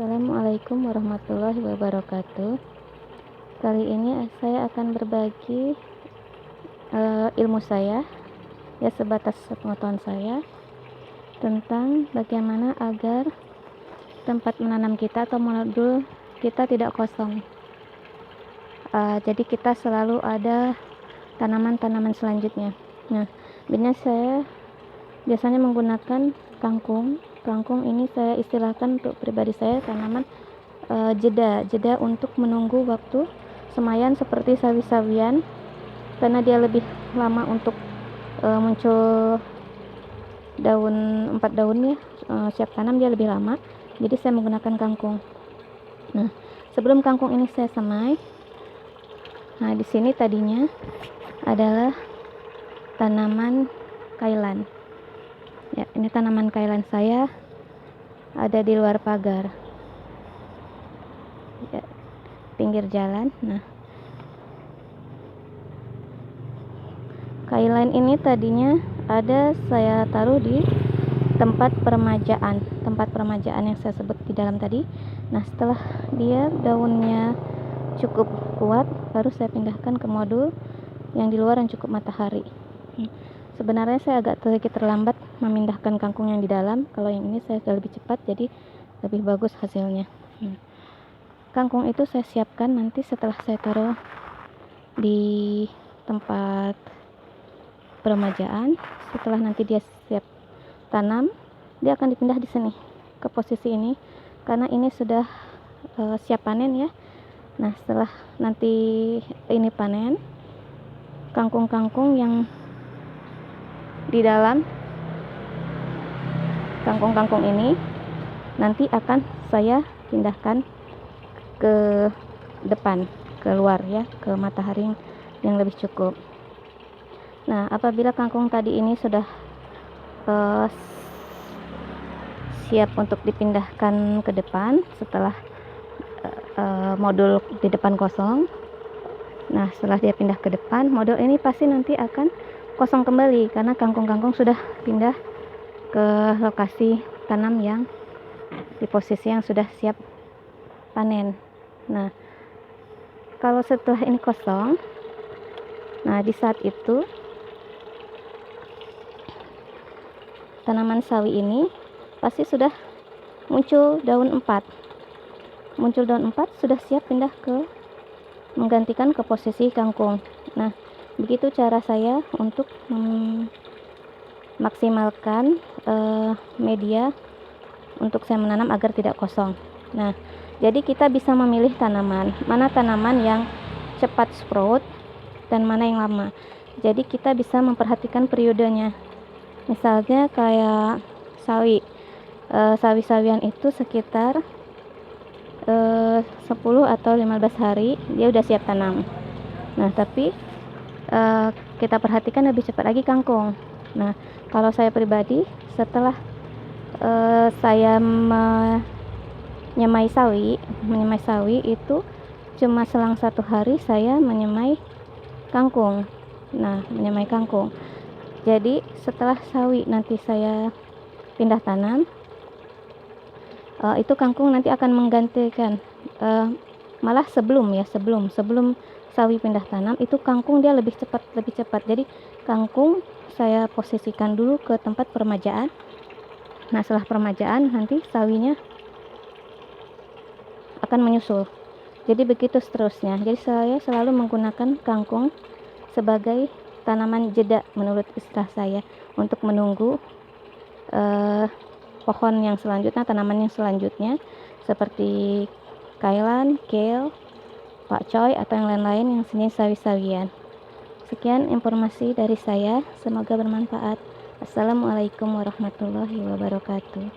Assalamualaikum warahmatullahi wabarakatuh. Kali ini saya akan berbagi ilmu saya, ya sebatas pengetahuan saya, tentang bagaimana agar tempat menanam kita atau modul kita tidak kosong. Jadi kita selalu ada tanaman-tanaman selanjutnya. Nah, saya biasanya menggunakan kangkung. Kangkung ini saya istilahkan untuk pribadi saya tanaman jeda untuk menunggu waktu semayan seperti sawi-sawian, karena dia lebih lama untuk muncul daun, 4 daunnya siap tanam dia lebih lama. Jadi saya menggunakan kangkung. Nah, sebelum kangkung ini saya semai, di sini tadinya adalah tanaman kailan. Ya, ini tanaman kailan saya ada di luar pagar, ya, pinggir jalan. Nah, kailan ini tadinya ada saya taruh di tempat permajaan yang saya sebut di dalam tadi. Nah, setelah dia daunnya cukup kuat, baru saya pindahkan ke modul yang di luar yang cukup matahari. Sebenarnya saya agak sedikit terlambat memindahkan kangkung yang di dalam. Kalau yang ini saya sudah lebih cepat, jadi lebih bagus hasilnya. Kangkung itu saya siapkan nanti setelah saya taruh di tempat peremajaan. Setelah nanti dia siap tanam, dia akan dipindah di sini ke posisi ini, karena ini sudah siap panen ya. Nah, setelah nanti ini panen, kangkung-kangkung yang di dalam kangkung-kangkung ini nanti akan saya pindahkan ke depan, keluar ya, ke matahari yang lebih cukup. Nah, apabila kangkung tadi ini sudah siap untuk dipindahkan ke depan setelah modul di depan kosong. Nah, setelah dia pindah ke depan, modul ini pasti nanti akan kosong kembali karena kangkung-kangkung sudah pindah ke lokasi tanam yang di posisi yang sudah siap panen. Nah, kalau setelah ini kosong, nah di saat itu tanaman sawi ini pasti sudah muncul daun 4. Muncul daun 4 sudah siap pindah ke menggantikan ke posisi kangkung. Nah, begitu cara saya untuk memaksimalkan media untuk saya menanam agar tidak kosong. Nah, jadi kita bisa memilih mana tanaman yang cepat sprout dan mana yang lama. Jadi kita bisa memperhatikan periodenya. Misalnya kayak sawi-sawian itu sekitar 10 atau 15 hari dia udah siap tanam. Nah, tapi kita perhatikan lebih cepat lagi kangkung. Nah, kalau saya pribadi setelah saya menyemai sawi itu cuma selang 1 hari saya menyemai kangkung. Nah, menyemai kangkung. Jadi setelah sawi nanti saya pindah tanam, itu kangkung nanti akan menggantikan. Malah sebelum sawi pindah tanam itu kangkung dia lebih cepat. Jadi kangkung saya posisikan dulu ke tempat peremajaan. Nah, setelah peremajaan nanti sawinya akan menyusul. Jadi begitu seterusnya. Jadi saya selalu menggunakan kangkung sebagai tanaman jeda menurut istilah saya untuk menunggu pohon yang selanjutnya, tanaman yang selanjutnya seperti kailan, kale, pakcoy atau yang lain-lain yang jenis sawi-sawian. Sekian informasi dari saya, semoga bermanfaat. Assalamualaikum warahmatullahi wabarakatuh.